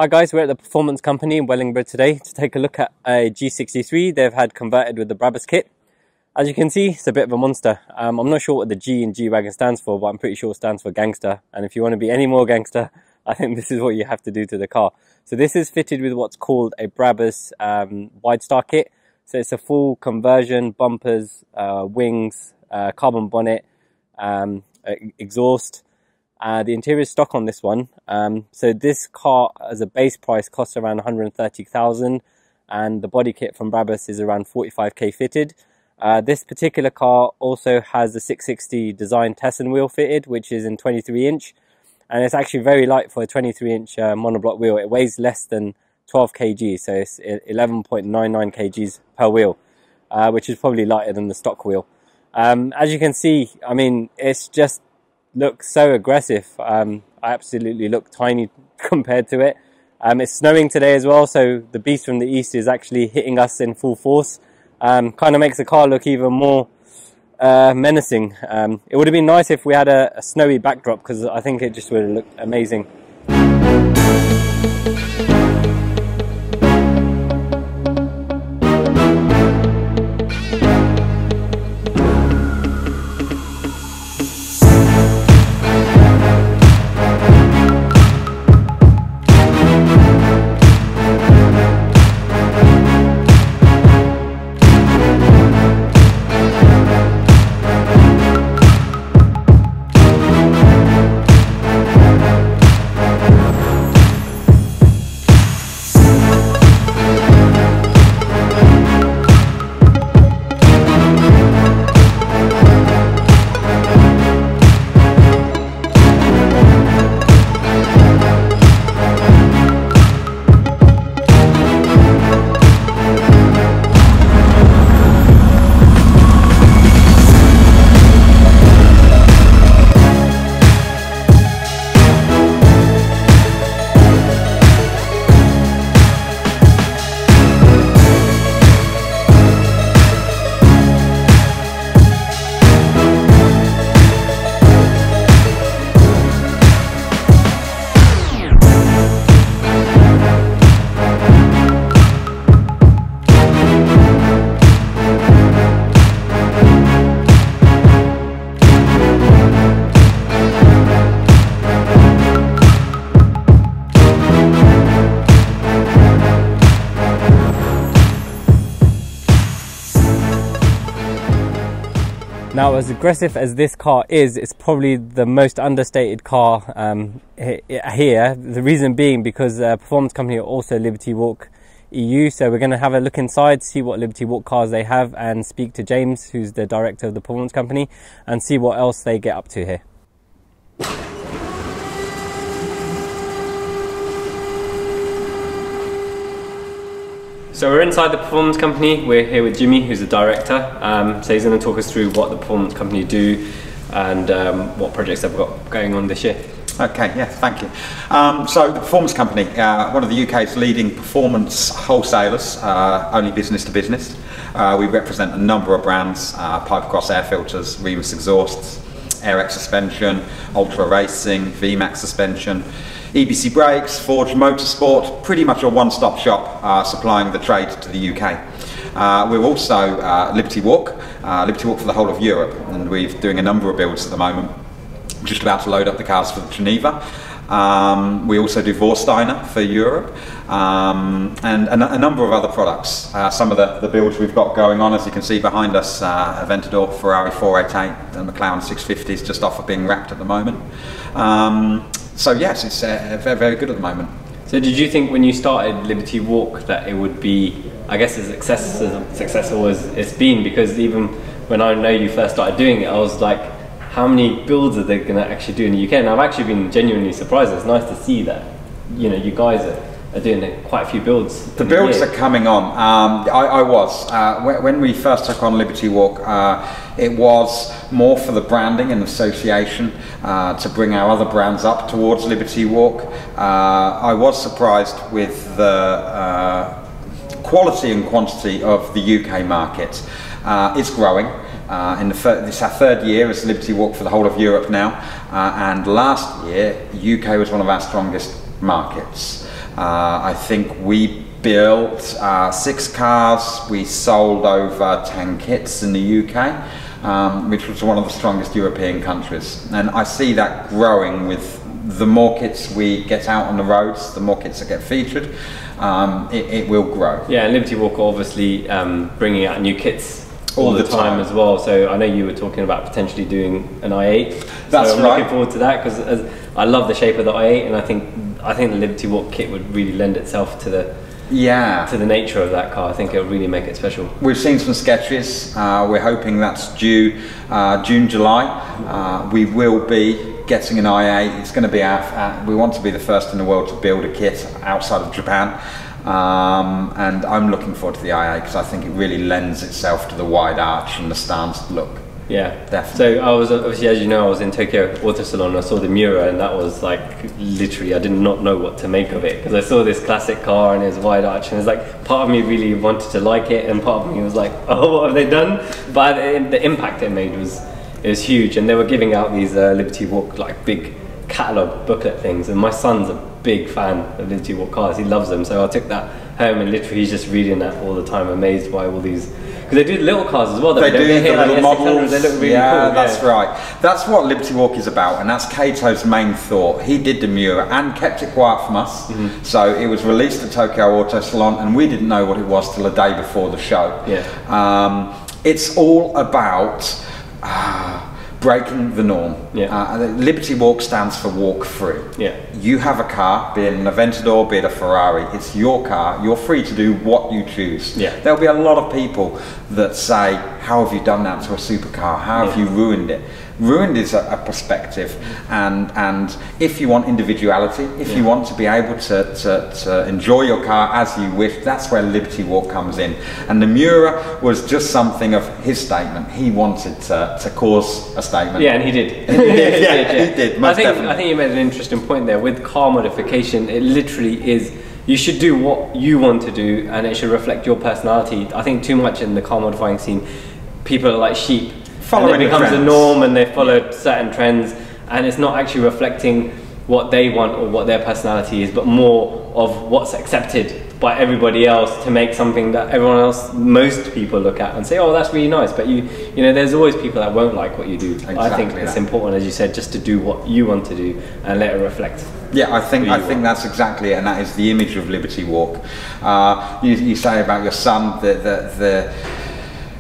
Hi guys, we're at the Performance Company in Wellingborough today to take a look at a G63 they've had converted with the Brabus kit. As you can see, it's a bit of a monster. I'm not sure what the G in G-Wagon stands for, but I'm pretty sure it stands for gangster. And if you want to be any more gangster, I think this is what you have to do to the car. So this is fitted with what's called a Brabus Widestar kit. So it's a full conversion, bumpers, wings, carbon bonnet, exhaust. The interior is stock on this one. So this car as a base price costs around 130,000 and the body kit from Brabus is around 45k fitted. This particular car also has a 660 Design Tessen wheel fitted, which is in 23 inch, and it's actually very light for a 23 inch monoblock wheel. It weighs less than 12 kg, so it's 11.99 kgs per wheel, which is probably lighter than the stock wheel. As you can see, I mean, it's just looks so aggressive. I absolutely look tiny compared to it. It's snowing today as well, so the beast from the east is actually hitting us in full force. Kind of makes the car look even more menacing. It would have been nice if we had a snowy backdrop, because I think it just would have looked amazing. Now, as aggressive as this car is, it's probably the most understated car here. The reason being because Performance Company are also Liberty Walk EU. So we're going to have a look inside, see what Liberty Walk cars they have, and speak to James, who's the director of the Performance Company, and see what else they get up to here. So we're inside the Performance Company. We're here with Jimmy, who's the director. So he's going to talk us through what the Performance Company do and what projects they've got going on this year. Okay, yeah, thank you. So the Performance Company, one of the UK's leading performance wholesalers, only business to business. We represent a number of brands, Pipe Cross air filters, Rebus exhausts, AirX suspension, Ultra Racing, VMAX suspension, EBC brakes, Forge Motorsport, pretty much a one-stop shop supplying the trade to the UK. We're also Liberty Walk for the whole of Europe, and we're doing a number of builds at the moment. Just about to load up the cars for Geneva. We also do Vorsteiner for Europe, and a number of other products. Some of the builds we've got going on, as you can see behind us, Aventador, Ferrari 488 and McLaren 650 is just off of being wrapped at the moment. So yes, it's very, very good at the moment. So did you think when you started Liberty Walk that it would be, I guess, as successful as it's been? Because even when I know you first started doing it, I was like, how many builds are they going to actually do in the UK? And I've actually been genuinely surprised. It's nice to see that, you know, you guys are doing quite a few builds. The builds are coming on. I was. When we first took on Liberty Walk, it was more for the branding and association to bring our other brands up towards Liberty Walk. I was surprised with the quality and quantity of the UK market. It's growing. This is our third year as Liberty Walk for the whole of Europe now, and last year UK was one of our strongest markets. I think we built 6 cars. We sold over 10 kits in the UK, which was one of the strongest European countries. And I see that growing with the more kits we get out on the roads, the more kits that get featured, it will grow. Yeah, and Liberty Walk obviously bringing out new kits all the time as well. So I know you were talking about potentially doing an i8. That's so I'm right. looking forward to that, because I love the shape of the i8, and I think the Liberty Walk kit would really lend itself to the nature of that car. I think it'll really make it special. We've seen some sketches. We're hoping that's due June, July. We will be getting an i8. It's going to be we want to be the first in the world to build a kit outside of Japan. And I'm looking forward to the i8 because I think it really lends itself to the wide arch and the stance look. Yeah, definitely. So I was obviously, as you know, I was in Tokyo Auto Salon. I saw the Miura, and that was like literally, I did not know what to make of it, because I saw this classic car and it was wide arch, and it's like part of me really wanted to like it, and part of me was like, oh, what have they done? But the impact it made was huge, and they were giving out these Liberty Walk like big catalogue booklet things, and my son's a big fan of Liberty Walk cars. He loves them, so I took that home, and literally he's just reading that all the time, amazed by all these. Because they do little cars as well. They do the little models. They look really cool. That's right. That's what Liberty Walk is about, and that's Kato's main thought. He did the Miura and kept it quiet from us. So it was released at Tokyo Auto Salon, and we didn't know what it was till a day before the show. It's all about breaking the norm. Liberty Walk stands for walk free. You have a car, be it an Aventador, be it a Ferrari, it's your car, you're free to do what you choose. There'll be a lot of people that say, how have you done that to a supercar? How have you ruined it? Ruined is a perspective, and if you want individuality, if you want to be able to enjoy your car as you wish, that's where Liberty Walk comes in. And the Miura was just something of his statement. He wanted to cause a statement. Yeah, and he did. He did. I think you made an interesting point there. With car modification, it literally is, you should do what you want to do, and it should reflect your personality. I think too much in the car modifying scene, people are like sheep. And it becomes a norm, and they follow certain trends, and it's not actually reflecting what they want or what their personality is, but more of what's accepted by everybody else to make something that everyone else, most people look at and say, oh, that's really nice. But you know, there's always people that won't like what you do. Exactly. I think it's important, as you said, just to do what you want to do and let it reflect. Yeah, I think that's exactly it, and that is the image of Liberty Walk. You say about your son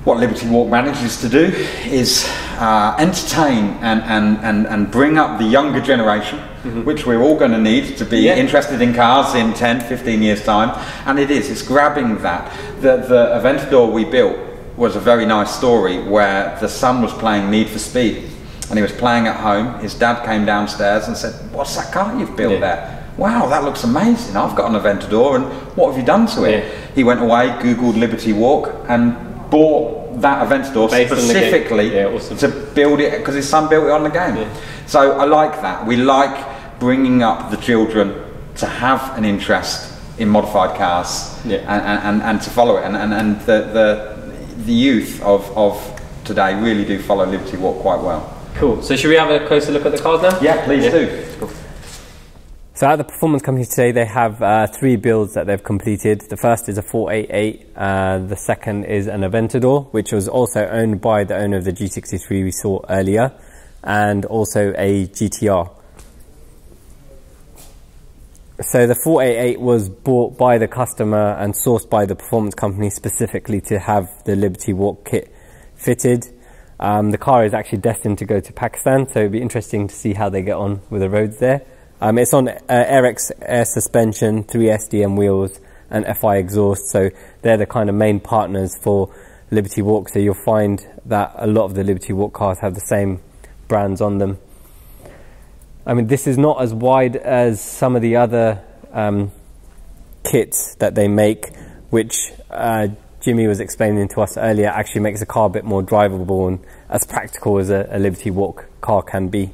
what Liberty Walk manages to do is entertain and bring up the younger generation, which we're all going to need to be interested in cars in 10, 15 years time. And it's grabbing that. The Aventador we built was a very nice story, where the son was playing Need for Speed, and he was playing at home. His dad came downstairs and said, what's that car you've built there? Wow, that looks amazing. I've got an Aventador, and what have you done to it? He went away, Googled Liberty Walk, and bought that Aventador specifically to build it, because his son built it on the game. So I like that. We like bringing up the children to have an interest in modified cars and to follow it. And the youth of today really do follow Liberty Walk quite well. Cool. So should we have a closer look at the cars now? Yeah, please do. Cool. So at the performance company today, they have 3 builds that they've completed. The first is a 488, the second is an Aventador, which was also owned by the owner of the G63 we saw earlier, and also a GTR. So the 488 was bought by the customer and sourced by the performance company specifically to have the Liberty Walk kit fitted. The car is actually destined to go to Pakistan, so it'll be interesting to see how they get on with the roads there. It's on AirX air suspension, 3 SDM wheels and FI exhaust, so they're the kind of main partners for Liberty Walk, so you'll find that a lot of the Liberty Walk cars have the same brands on them. I mean, this is not as wide as some of the other kits that they make, which Jimmy was explaining to us earlier, actually makes a car a bit more drivable and as practical as a Liberty Walk car can be.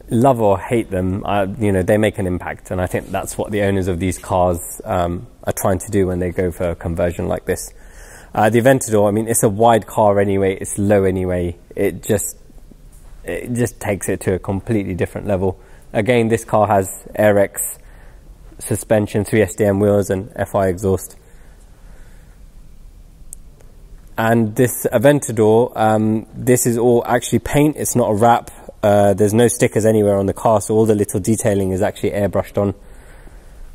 Love or hate them, you know, they make an impact, and I think that's what the owners of these cars are trying to do when they go for a conversion like this. The Aventador, I mean, it's a wide car anyway, it's low anyway, it just it just takes it to a completely different level. Again, this car has AirX suspension, 3 SDM wheels and FI exhaust. And this Aventador, this is all actually paint, it's not a wrap. There's no stickers anywhere on the car, so all the little detailing is actually airbrushed on.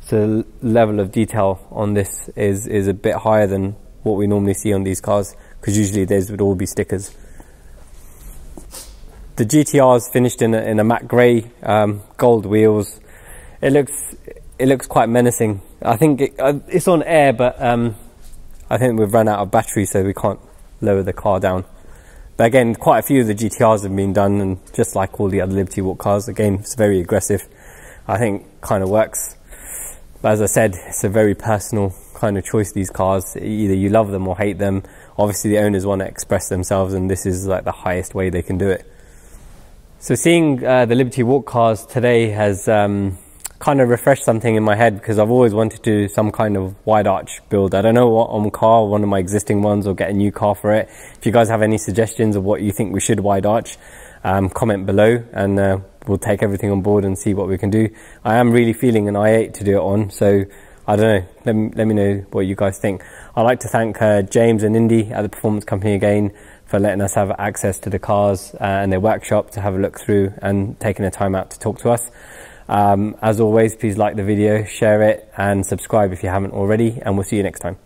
So the level of detail on this is a bit higher than what we normally see on these cars, because usually these would all be stickers. The GTR is finished in a matte grey, gold wheels. It looks quite menacing. I think it's on air, but I think we've run out of battery, so we can't lower the car down. But again, quite a few of the GTRs have been done, and just like all the other Liberty Walk cars, again, it's very aggressive. I think kind of works. But as I said, it's a very personal kind of choice, these cars. Either you love them or hate them. Obviously the owners want to express themselves, and this is like the highest way they can do it. So seeing the Liberty Walk cars today has kind of refreshed something in my head, because I've always wanted to do some kind of wide arch build. I don't know what on car, one of my existing ones, or get a new car for it. If you guys have any suggestions of what you think we should wide arch, comment below, and we'll take everything on board and see what we can do. I am really feeling an i8 to do it on, so I don't know, let me know what you guys think. I'd like to thank James and Indy at the Performance Company again for letting us have access to the cars and their workshop to have a look through, and taking the time out to talk to us. As always, please like the video, share it, and subscribe if you haven't already, and we'll see you next time.